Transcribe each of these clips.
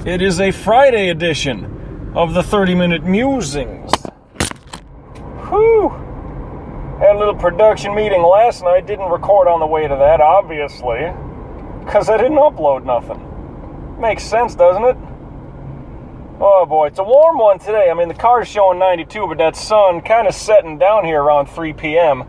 It is a Friday edition of the 30-Minute Musings. Whew! Had a little production meeting last night. Didn't record on the way to that, obviously, because I didn't upload nothing. Makes sense, doesn't it? Oh boy, it's a warm one today. I mean, the car's showing 92, but that sun kind of setting down here around 3 p.m.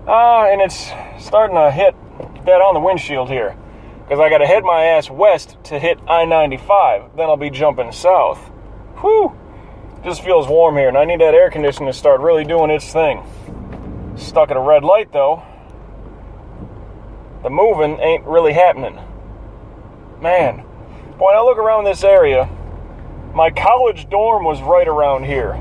And it's starting to hit that on the windshield here. Because I got to head my ass west to hit I-95. Then I'll be jumping south. Whew! Just feels warm here, and I need that air conditioning to start really doing its thing. Stuck at a red light, though. The moving ain't really happening. Man. Boy, when I look around this area, my college dorm was right around here.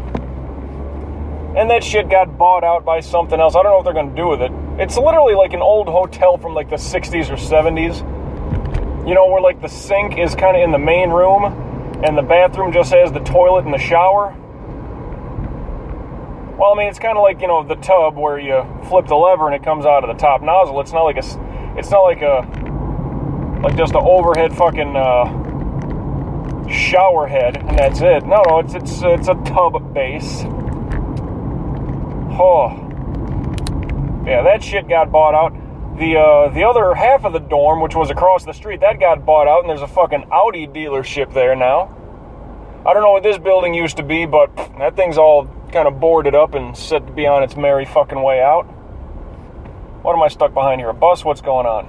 And that shit got bought out by something else. I don't know what they're going to do with it. It's literally like an old hotel from like the 60s or 70s. You know, where like the sink is kind of in the main room and the bathroom just has the toilet and the shower. Well, I mean, it's kind of like, you know, the tub where you flip the lever and it comes out of the top nozzle. It's not like just an overhead fucking shower head and that's it. No, it's a tub base. Oh. Yeah, that shit got bought out. The other half of the dorm, which was across the street, that got bought out, and there's a fucking Audi dealership there now. I don't know what this building used to be, but that thing's all kind of boarded up and set to be on its merry fucking way out. What am I stuck behind here? A bus? What's going on?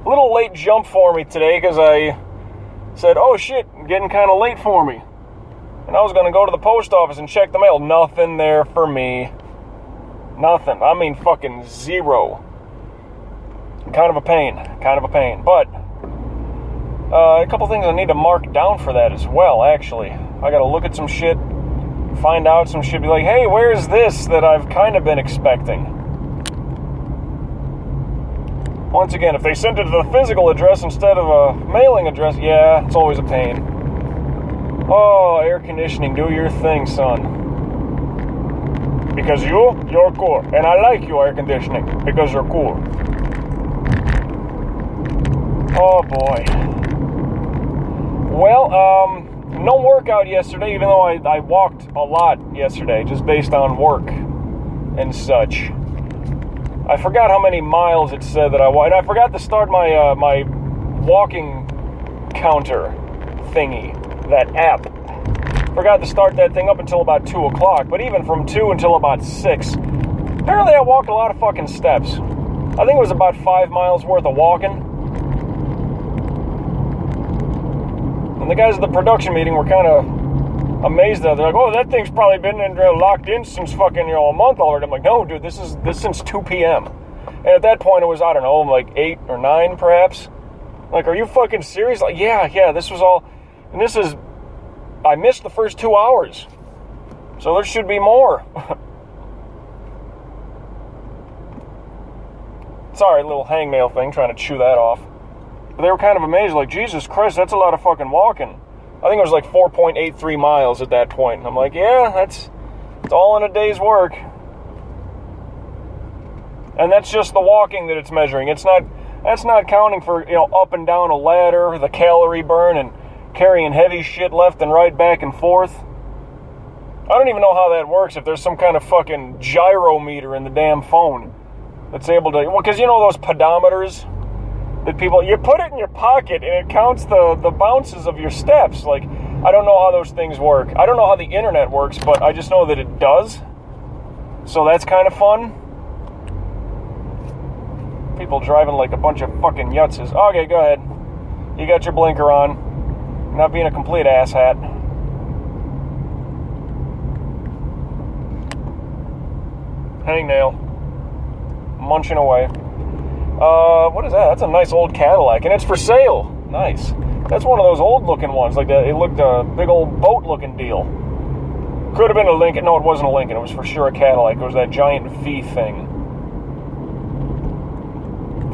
A little late jump for me today, because I said, oh shit, getting kind of late for me. And I was going to go to the post office and check the mail. Nothing there for me. Nothing. I mean fucking zero. Kind of a pain. But a couple things I need to mark down for that as well, actually. I got to look at some shit, find out some shit, be like, hey, where's this that I've kind of been expecting? Once again, if they sent it to the physical address instead of a mailing address, yeah, it's always a pain. Oh, air conditioning, do your thing, son. Because you're cool. And I like your air conditioning because you're cool. Oh boy. Well, no workout yesterday, even though I walked a lot yesterday, just based on work and such. I forgot how many miles it said that I walked. And I forgot to start my my walking counter thingy, that app. Forgot to start that thing up until about 2 o'clock, but even from 2 until about 6, apparently I walked a lot of fucking steps. I think it was about 5 miles worth of walking. And the guys at the production meeting were kind of amazed at it. They're like, oh, that thing's probably been locked in since fucking, a month already. I'm like, no, dude, this since 2 p.m. And at that point it was, I don't know, like 8 or 9 perhaps. Like, are you fucking serious? Like, yeah, this was all, and this is, I missed the first 2 hours. So there should be more. Sorry, little hangnail thing, trying to chew that off. But they were kind of amazed, like, Jesus Christ, that's a lot of fucking walking. I think it was like 4.83 miles at that point. I'm like, yeah, it's all in a day's work. And that's just the walking that it's measuring. That's not counting for, up and down a ladder, the calorie burn, and carrying heavy shit left and right, back and forth. I don't even know how that works, if there's some kind of fucking gyrometer in the damn phone that's able to, well, because those pedometers that you put it in your pocket and it counts the bounces of your steps. Like, I don't know how those things work. I don't know how the internet works, but I just know that it does. So that's kind of fun. People driving like a bunch of fucking yutzes. Okay, go ahead. You got your blinker on. Not being a complete asshat. Hangnail. Munching away. What is that? That's a nice old Cadillac, and it's for sale. Nice. That's one of those old-looking ones. Like it looked a big old boat-looking deal. Could have been a Lincoln. No, it wasn't a Lincoln. It was for sure a Cadillac. It was that giant V thing.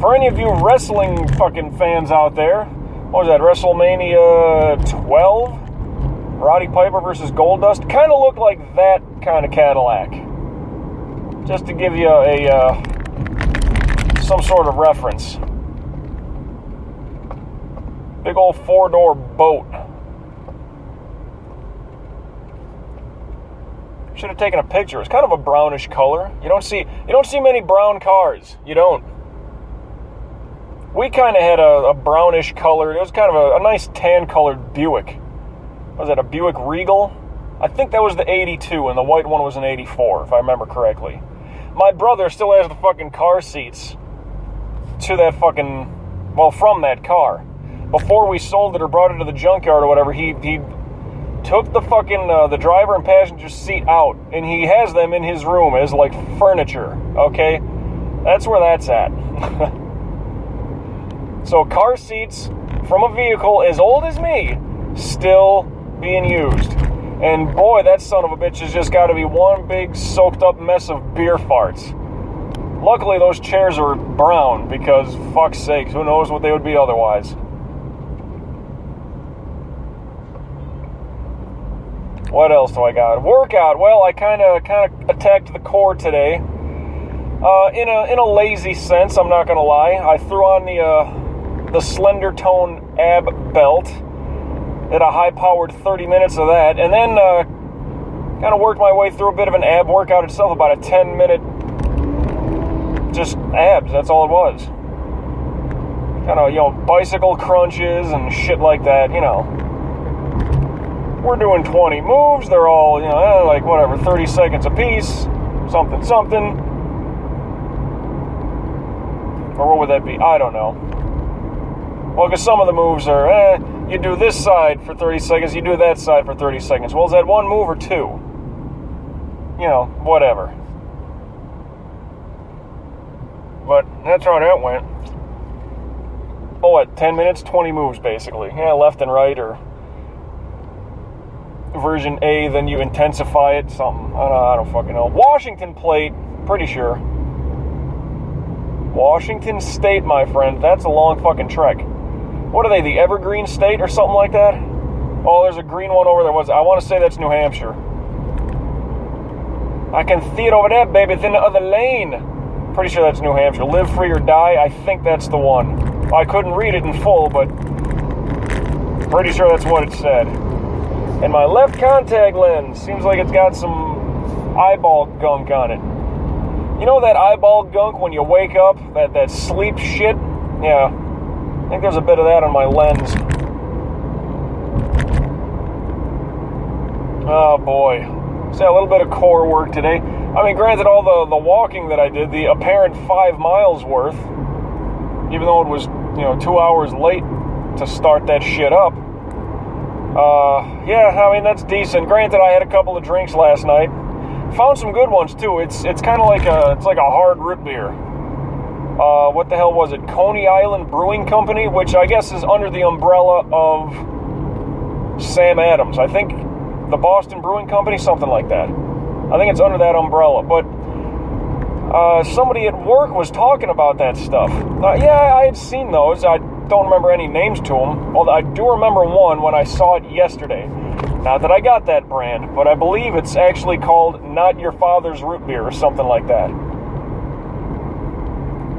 For any of you wrestling fucking fans out there, what was that, WrestleMania 12? Roddy Piper versus Goldust? Kind of looked like that kind of Cadillac. Just to give you some sort of reference. Big old 4-door boat. Should have taken a picture. It's kind of a brownish color. You don't see many brown cars. You don't. We kind of had a brownish color. It was kind of a nice tan-colored Buick. Was that a Buick Regal? I think that was the 82, and the white one was an 84, if I remember correctly. My brother still has the fucking car seats to that fucking, well, from that car. Before we sold it or brought it to the junkyard or whatever, he took the fucking, the driver and passenger seat out, and he has them in his room as, like, furniture, okay? That's where that's at. So car seats from a vehicle as old as me still being used. And boy, that son of a bitch has just got to be one big soaked up mess of beer farts. Luckily, those chairs are brown because, fuck's sakes, who knows what they would be otherwise. What else do I got? Workout. Well, I kind of attacked the core today. In a lazy sense, I'm not gonna lie. I threw on the Slender Tone ab belt. Did a high-powered 30 minutes of that, and then kind of worked my way through a bit of an ab workout itself, about a 10-minute just abs. That's all it was. Kind of, bicycle crunches and shit like that, We're doing 20 moves. They're all, like, whatever, 30 seconds apiece. Something. Or what would that be? I don't know. Well, because some of the moves are, you do this side for 30 seconds, you do that side for 30 seconds. Well, is that one move or two? Whatever. But that's how that went. Oh, what, 10 minutes? 20 moves, basically. Yeah, left and right, or version A, then you intensify it, something. I don't fucking know. Washington plate, pretty sure. Washington State, my friend. That's a long fucking trek. What are they, the Evergreen State or something like that? Oh, there's a green one over there. I want to say that's New Hampshire. I can see it over there, baby. It's in the other lane. Pretty sure that's New Hampshire. Live free or die. I think that's the one. I couldn't read it in full, but pretty sure that's what it said. And my left contact lens seems like it's got some eyeball gunk on it. You know that eyeball gunk when you wake up? That sleep shit? Yeah. I think there's a bit of that on my lens. Oh boy. So a little bit of core work today. I mean, granted, all the walking that I did, the apparent 5 miles worth, even though it was, 2 hours late to start that shit up. Yeah, I mean, that's decent. Granted, I had a couple of drinks last night. Found some good ones too. It's kind of like a hard root beer. What the hell was it? Coney Island Brewing Company, which I guess is under the umbrella of Sam Adams. I think the Boston Brewing Company, something like that. I think it's under that umbrella. But somebody at work was talking about that stuff. Yeah, I had seen those. I don't remember any names to them. Although I do remember one when I saw it yesterday. Not that I got that brand, but I believe it's actually called Not Your Father's Root Beer or something like that.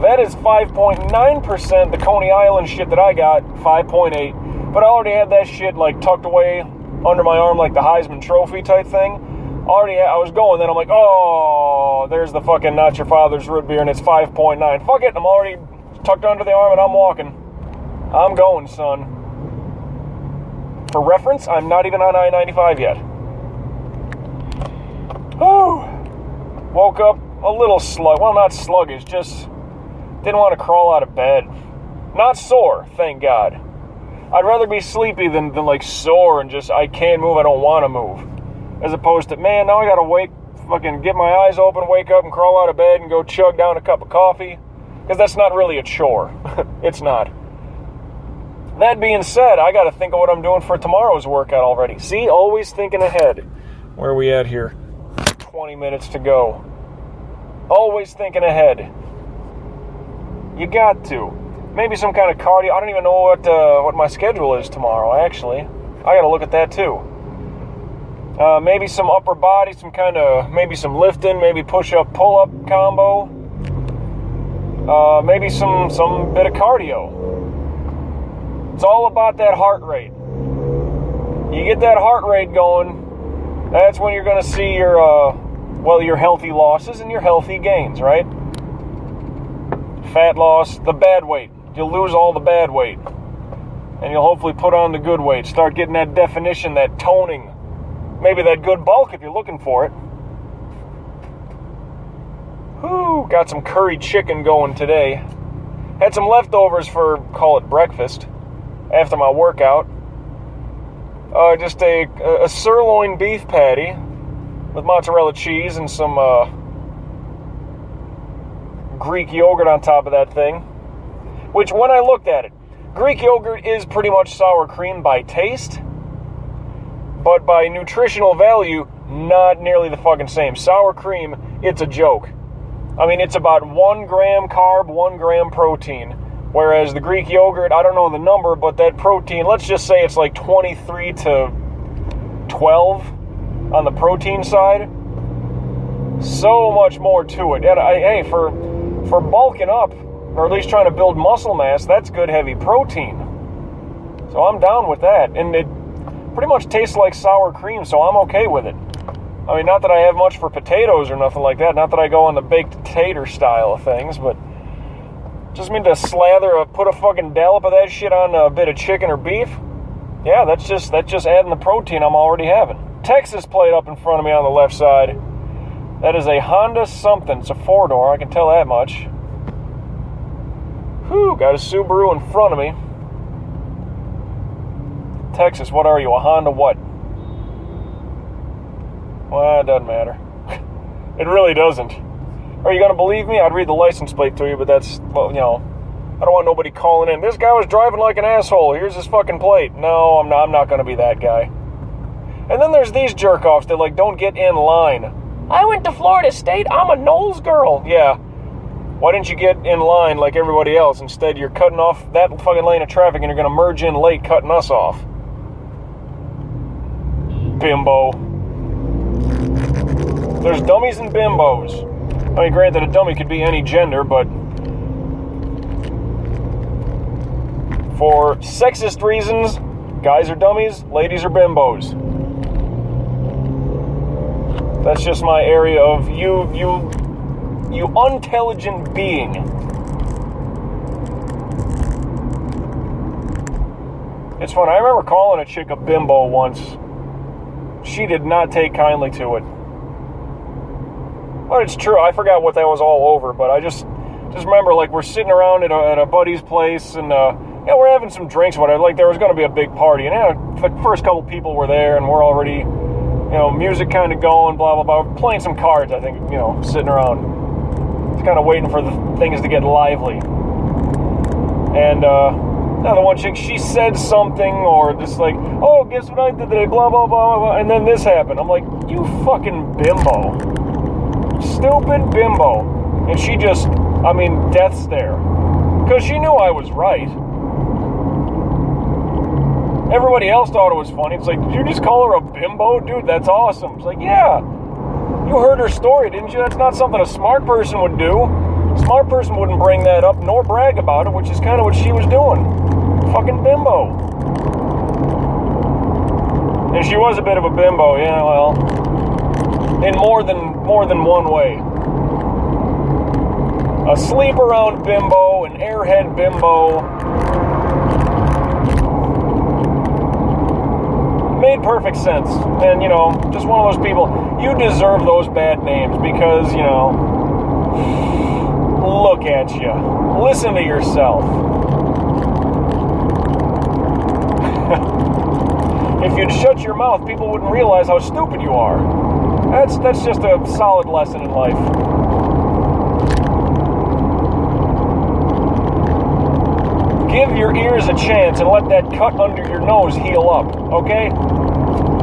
That is 5.9%. The Coney Island shit that I got, 5.8. But I already had that shit like tucked away under my arm like the Heisman Trophy type thing. I was going, then I'm like, oh, there's the fucking Not Your Father's Root Beer, and it's 5.9. Fuck it, I'm already tucked under the arm and I'm walking. I'm going, son. For reference, I'm not even on I-95 yet. Whew. Woke up a little not sluggish, just didn't want to crawl out of bed. Not sore, thank God. I'd rather be sleepy than like sore and just, I can't move, I don't want to move. As opposed to, man, now I gotta fucking get my eyes open, wake up and crawl out of bed and go chug down a cup of coffee. Because that's not really a chore. It's not. That being said, I gotta think of what I'm doing for tomorrow's workout already. See, always thinking ahead. Where are we at here? 20 minutes to go. Always thinking ahead. You got to. Maybe some kind of cardio. I don't even know what my schedule is tomorrow, actually. I gotta look at that too. Maybe some upper body, maybe some lifting, maybe push-up, pull-up combo. Maybe some bit of cardio. It's all about that heart rate. You get that heart rate going, that's when you're going to see your healthy losses and your healthy gains, right? Fat loss, the bad weight. You'll lose all the bad weight. And you'll hopefully put on the good weight. Start getting that definition, that toning. Maybe that good bulk if you're looking for it. Whew, got some curry chicken going today. Had some leftovers for, call it breakfast, after my workout. Just a sirloin beef patty with mozzarella cheese and some Greek yogurt on top of that thing. Which, when I looked at it, Greek yogurt is pretty much sour cream by taste, but by nutritional value, not nearly the fucking same. Sour cream, it's a joke. I mean, it's about 1 gram carb, 1 gram protein. Whereas the Greek yogurt, I don't know the number, but that protein, let's just say it's like 23 to 12 on the protein side. So much more to it. And for bulking up, or at least trying to build muscle mass, that's good heavy protein. So I'm down with that. And it pretty much tastes like sour cream, so I'm okay with it. I mean, not that I have much for potatoes or nothing like that. Not that I go on the baked tater style of things, but just mean to put a fucking dollop of that shit on a bit of chicken or beef. Yeah, that's just adding the protein I'm already having. Texas plate up in front of me on the left side. That is a Honda something. It's a 4-door, I can tell that much. Whew, got a Subaru in front of me. Texas, what are you, a Honda what? Well, it doesn't matter. It really doesn't. Are you going to believe me? I'd read the license plate to you, but that's, well, you know, I don't want nobody calling in. This guy was driving like an asshole. Here's his fucking plate. No, I'm not going to be that guy. And then there's these jerk-offs that, like, don't get in line. I went to Florida State. I'm a Knowles girl. Yeah. Why didn't you get in line like everybody else? Instead, you're cutting off that fucking lane of traffic and you're going to merge in late, cutting us off. Bimbo. There's dummies and bimbos. I mean, granted, a dummy could be any gender, but for sexist reasons, guys are dummies, ladies are bimbos. That's just my area of you unintelligent being. It's fun. I remember calling a chick a bimbo once. She did not take kindly to it. But it's true. I forgot what that was all over, but I just remember, like, we're sitting around at a buddy's place, and we're having some drinks, whatever. Like, there was going to be a big party, and the first couple people were there, and we're already, music kind of going, blah blah blah, playing some cards. I think, sitting around, just kind of waiting for the things to get lively. And the one chick, she said something, or just like, oh, guess what I did today, blah blah blah blah, and then this happened. I'm like, you fucking bimbo. Stupid bimbo. And she just, death stare. Because she knew I was right. Everybody else thought it was funny. It's like, did you just call her a bimbo? Dude, that's awesome. It's like, yeah. You heard her story, didn't you? That's not something a smart person would do. A smart person wouldn't bring that up nor brag about it, which is kind of what she was doing. Fucking bimbo. And she was a bit of a bimbo, yeah, well, in more than one way. A sleep around bimbo, an airhead bimbo. Made perfect sense. And, just one of those people, you deserve those bad names because, look at you. Listen to yourself. If you'd shut your mouth, people wouldn't realize how stupid you are. That's just a solid lesson in life. Give your ears a chance and let that cut under your nose heal up, okay?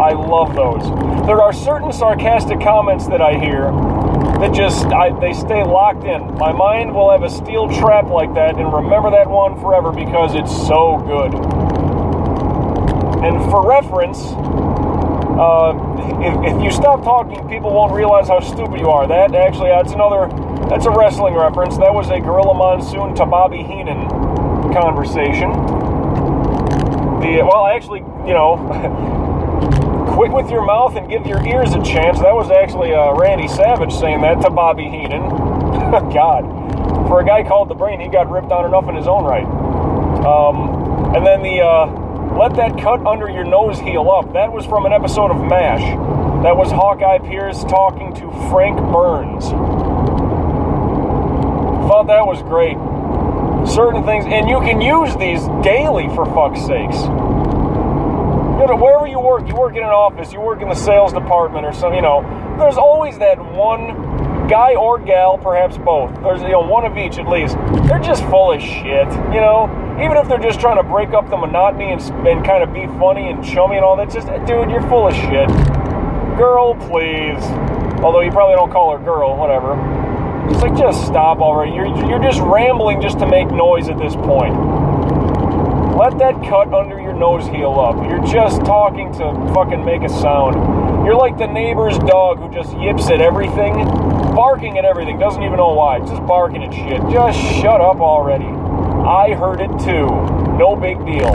I love those. There are certain sarcastic comments that I hear that they stay locked in. My mind will have a steel trap like that and remember that one forever because it's so good. And for reference, if you stop talking, people won't realize how stupid you are. That's a wrestling reference. That was a Gorilla Monsoon to Bobby Heenan conversation. actually, quit with your mouth and give your ears a chance. That was actually Randy Savage saying that to Bobby Heenan. God. For a guy called the Brain, he got ripped on enough in his own right. And then the let that cut under your nose heal up. That was from an episode of MASH. That was Hawkeye Pierce talking to Frank Burns. Thought that was great. Certain things, and you can use these daily, for fuck's sakes. Wherever you work in an office, you work in the sales department or something, there's always that one guy or gal, perhaps both. There's, one of each at least. They're just full of shit, Even if they're just trying to break up the monotony and kind of be funny and chummy and all that, just, dude, you're full of shit. Girl, please. Although you probably don't call her girl, whatever. It's like, just stop already. You're just rambling just to make noise at this point. Let that cut under your nose heal up. You're just talking to fucking make a sound. You're like the neighbor's dog who just yips at everything, barking at everything, doesn't even know why, just barking at shit. Just shut up already. I heard it too. No big deal.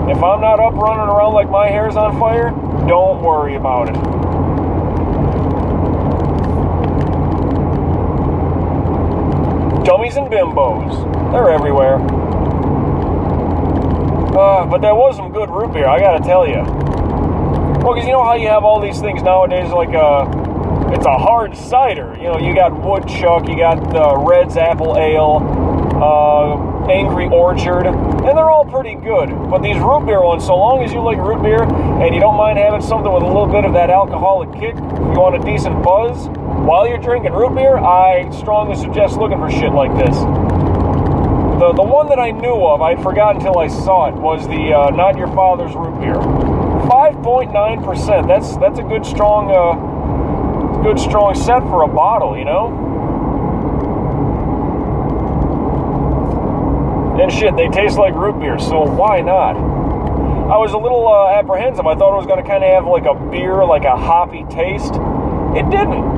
If I'm not up running around like my hair's on fire, don't worry about it. Dummies and bimbos. They're everywhere. But there was some good root beer, I gotta tell you. Well, because you know how you have all these things nowadays, like it's a hard cider. You got Woodchuck, you got Red's Apple Ale, Angry Orchard, and they're all pretty good. But these root beer ones, so long as you like root beer and you don't mind having something with a little bit of that alcoholic kick, if you want a decent buzz while you're drinking root beer, I strongly suggest looking for shit like this. The one that I knew of, I'd forgotten until I saw it, was the Not Your Father's root beer. 5.9%. That's a good strong set for a bottle, And shit, they taste like root beer, so why not? I was a little apprehensive. I thought it was going to kind of have like a beer, like a hoppy taste. It didn't.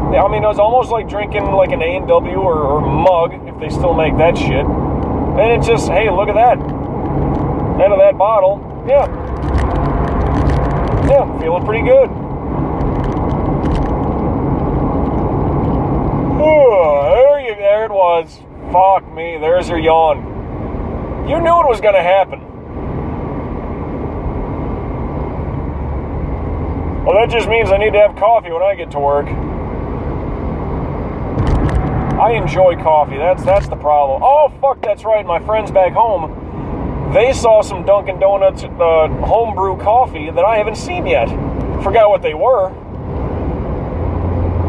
I mean, it was almost like drinking like an A&W or mug, if they still make that shit. And it's just, hey, look at that. Out of that bottle. Yeah, feeling pretty good. There it was. Fuck me, there's your yawn. You knew it was going to happen. Well, that just means I need to have coffee when I get to work. I enjoy coffee. That's the problem. Oh, fuck, that's right. My friends back home, they saw some Dunkin' Donuts homebrew coffee that I haven't seen yet. Forgot what they were.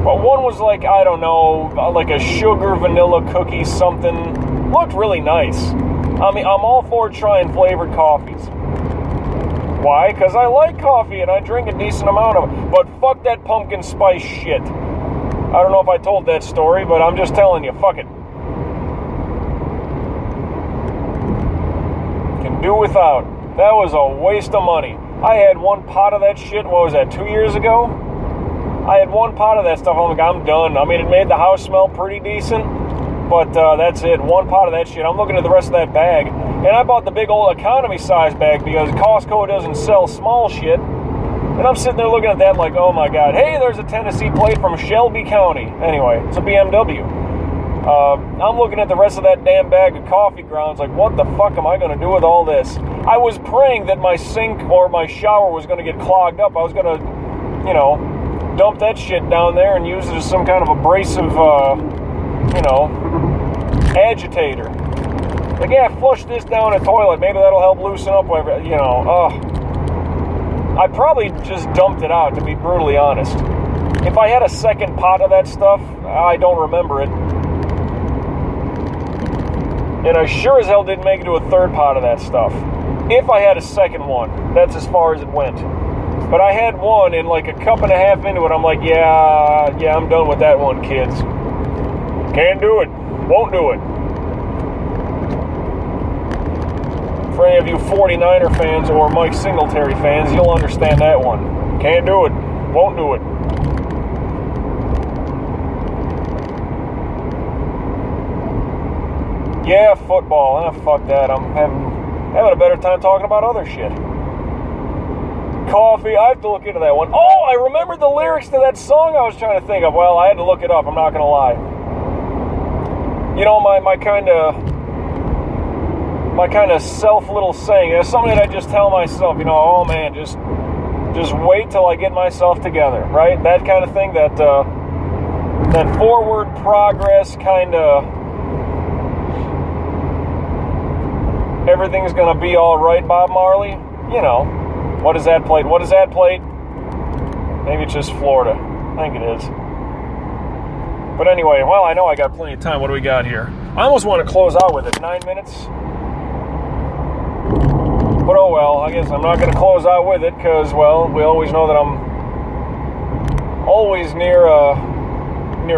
But one was like, I don't know, like a sugar vanilla cookie something. Looked really nice. I mean, I'm all for trying flavored coffees. Why? Because I like coffee and I drink a decent amount of it. But fuck that pumpkin spice shit. I don't know if I told that story, but I'm just telling you, fuck it. Can do without. That was a waste of money. I had one pot of that shit, what was that, 2 years ago? I had one pot of that stuff, I'm like, I'm done. I mean, it made the house smell pretty decent, but that's it, one pot of that shit. I'm looking at the rest of that bag, and I bought the big old economy size bag because Costco doesn't sell small shit. And I'm sitting there looking at that like, oh my God. Hey, there's a Tennessee plate from Shelby County. Anyway, it's a BMW. I'm looking at the rest of that damn bag of coffee grounds like, what the fuck am I going to do with all this? I was praying that my sink or my shower was going to get clogged up. I was going to, dump that shit down there and use it as some kind of abrasive, agitator. Like, yeah, flush this down the toilet. Maybe that'll help loosen up whatever, I probably just dumped it out, to be brutally honest. If I had a second pot of that stuff, I don't remember it. And I sure as hell didn't make it to a third pot of that stuff. If I had a second one, that's as far as it went. But I had one, and like a cup and a half into it, I'm like, yeah, I'm done with that one, kids. Can't do it. Won't do it. For any of you 49er fans or Mike Singletary fans, you'll understand that one. Can't do it. Won't do it. Yeah, football. Fuck that. I'm having Having a better time talking about other shit. Coffee, I have to look into that one. Oh, I remembered the lyrics to that song I was trying to think of. Well, I had to look it up, I'm not going to lie. You know, my kind of self little saying, it's something that I just tell myself, you know, oh man, just wait till I get myself together, right? That kind of thing, that forward progress kind of, everything's gonna be all right, Bob Marley. You know, what is that plate? What is that plate? Maybe it's just Florida. I think it is. But anyway, well, I know I got plenty of time. What do we got here? I almost want to close out with it. 9 minutes. But oh well, I guess I'm not going to close out with it because, well, we always know that I'm always near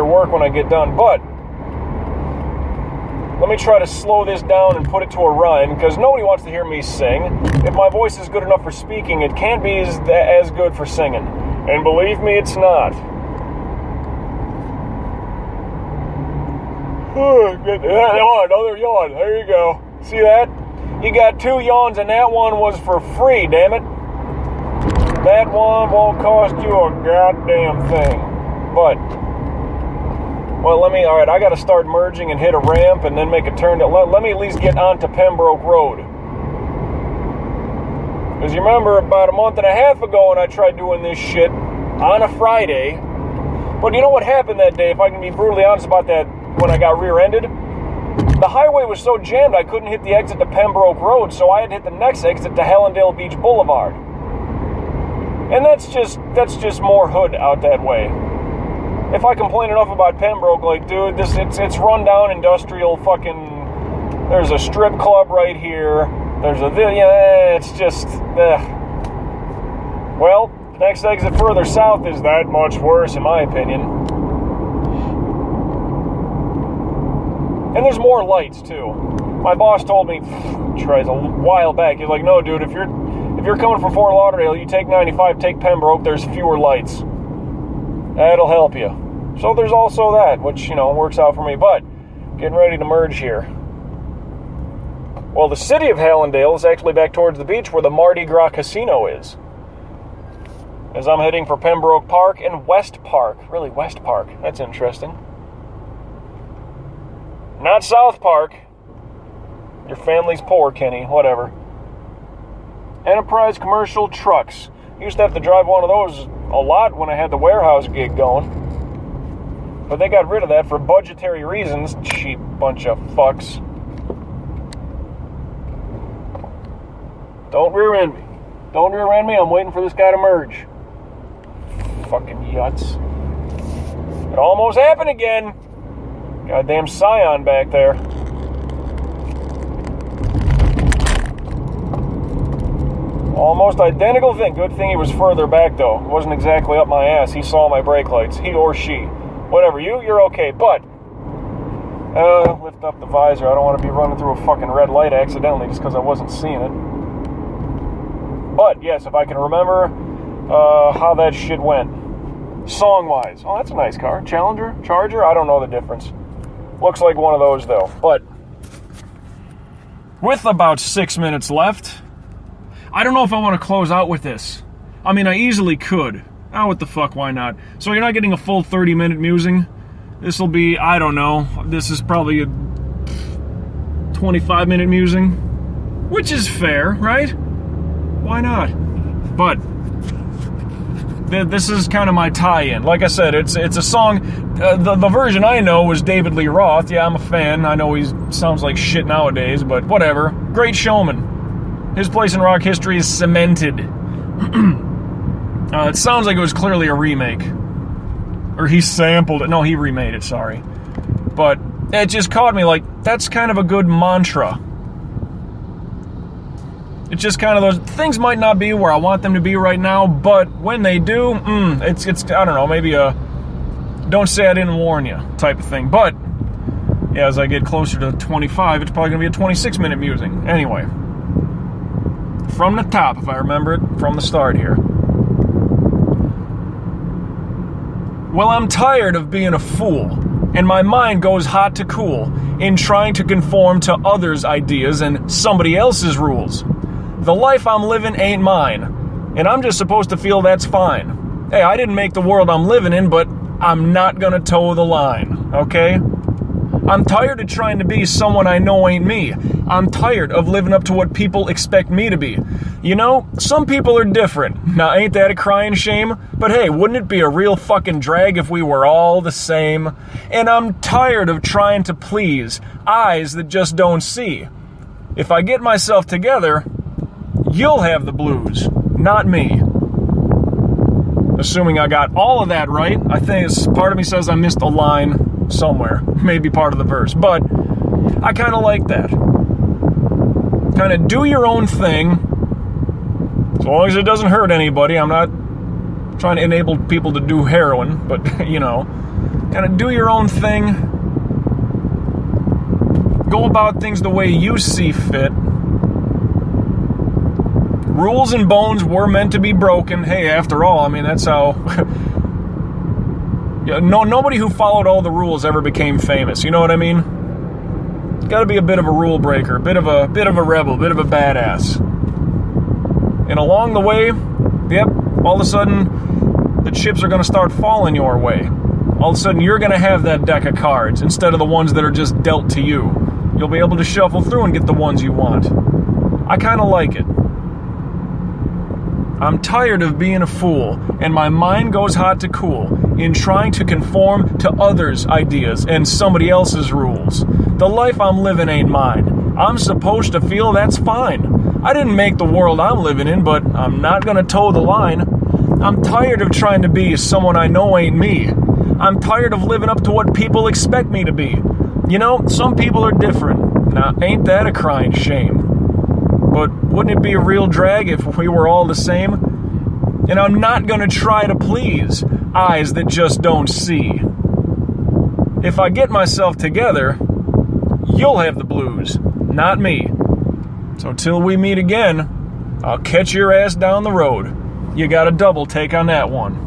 work when I get done. But let me try to slow this down and put it to a rhyme, because nobody wants to hear me sing. If my voice is good enough for speaking, it can't be as good for singing. And believe me, it's not. Another yawn. There you go. See that? You got 2 yawns, and that one was for free, damn it. That one won't cost you a goddamn thing. But, well, alright, I gotta start merging and hit a ramp and then make a turn. Let me at least get onto Pembroke Road. Because you remember about a month and a half ago when I tried doing this shit on a Friday. But you know what happened that day, if I can be brutally honest about that, when I got rear-ended? The highway was so jammed I couldn't hit the exit to Pembroke Road, so I had to hit the next exit to Hallandale Beach Boulevard. And that's just more hood out that way. If I complain enough about Pembroke, like, dude, it's run-down industrial fucking... There's a strip club right here. There's it's just... Well, next exit further south is that much worse, in my opinion. And there's more lights, too. My boss told me, a while back, he's like, no, dude, if you're coming from Fort Lauderdale, you take 95, take Pembroke, there's fewer lights. That'll help you. So there's also that, which, you know, works out for me. But, getting ready to merge here. Well, the city of Hallandale is actually back towards the beach where the Mardi Gras Casino is. As I'm heading for Pembroke Park and West Park. Really, West Park. That's interesting. Not South Park. Your family's poor, Kenny. Whatever. Enterprise commercial trucks. Used to have to drive one of those a lot when I had the warehouse gig going. But they got rid of that for budgetary reasons. Cheap bunch of fucks. Don't rear end me. Don't rear end me. I'm waiting for this guy to merge. Fucking yuts. It almost happened again. Goddamn Scion back there. Almost identical thing. Good thing he was further back, though. It wasn't exactly up my ass. He saw my brake lights. He or she. Whatever. You're okay. But, lift up the visor. I don't want to be running through a fucking red light accidentally just because I wasn't seeing it. But, yes, if I can remember how that shit went. Song-wise. Oh, that's a nice car. Challenger? Charger? I don't know the difference. Looks like one of those, though. But, with about 6 minutes left, I don't know if I want to close out with this. I mean, I easily could. Oh, what the fuck, why not? So you're not getting a full 30-minute musing. This will be, I don't know, this is probably a 25-minute musing. Which is fair, right? Why not? But this is kind of my tie-in. Like I said, it's a song. The version I know was David Lee Roth. Yeah, I'm a fan. I know he sounds like shit nowadays, but whatever. Great showman. His place in rock history is cemented. It sounds like it was clearly a remake. Or he sampled it. No, he remade it, sorry. But it just caught me like, that's kind of a good mantra. It's just kind of those things might not be where I want them to be right now, but when they do, it's I don't know, maybe a don't say I didn't warn you type of thing. But yeah, as I get closer to 25, it's probably going to be a 26-minute musing. Anyway, from the top, if I remember it from the start here. Well, I'm tired of being a fool. and my mind goes hot to cool in trying to conform to others' ideas and somebody else's rules. The life I'm living ain't mine, and I'm just supposed to feel that's fine. Hey, I didn't make the world I'm living in, but I'm not gonna toe the line, okay? I'm tired of trying to be someone I know ain't me. I'm tired of living up to what people expect me to be. You know, some people are different. Now, ain't that a crying shame? But hey, wouldn't it be a real fucking drag if we were all the same? And I'm tired of trying to please eyes that just don't see. If I get myself together, you'll have the blues, not me. Assuming I got all of that right, I think part of me says I missed a line somewhere, maybe part of the verse, but I kind of like that. Kind of do your own thing, as long as it doesn't hurt anybody. I'm not trying to enable people to do heroin, but you know, kind of do your own thing. Go about things the way you see fit. Rules and bones were meant to be broken. Hey, after all, I mean, that's how... nobody who followed all the rules ever became famous. You know what I mean? Got to be a bit of a rule breaker, a bit of a rebel, a bit of a badass. And along the way, yep, all of a sudden, the chips are going to start falling your way. All of a sudden, you're going to have that deck of cards instead of the ones that are just dealt to you. You'll be able to shuffle through and get the ones you want. I kind of like it. I'm tired of being a fool, and my mind goes hot to cool in trying to conform to others' ideas and somebody else's rules. The life I'm living ain't mine. I'm supposed to feel that's fine. I didn't make the world I'm living in, but I'm not gonna toe the line. I'm tired of trying to be someone I know ain't me. I'm tired of living up to what people expect me to be. You know, some people are different. Now, ain't that a crying shame? But wouldn't it be a real drag if we were all the same? And I'm not gonna try to please eyes that just don't see. If I get myself together, you'll have the blues, not me. So till we meet again, I'll catch your ass down the road. You got a double take on that one.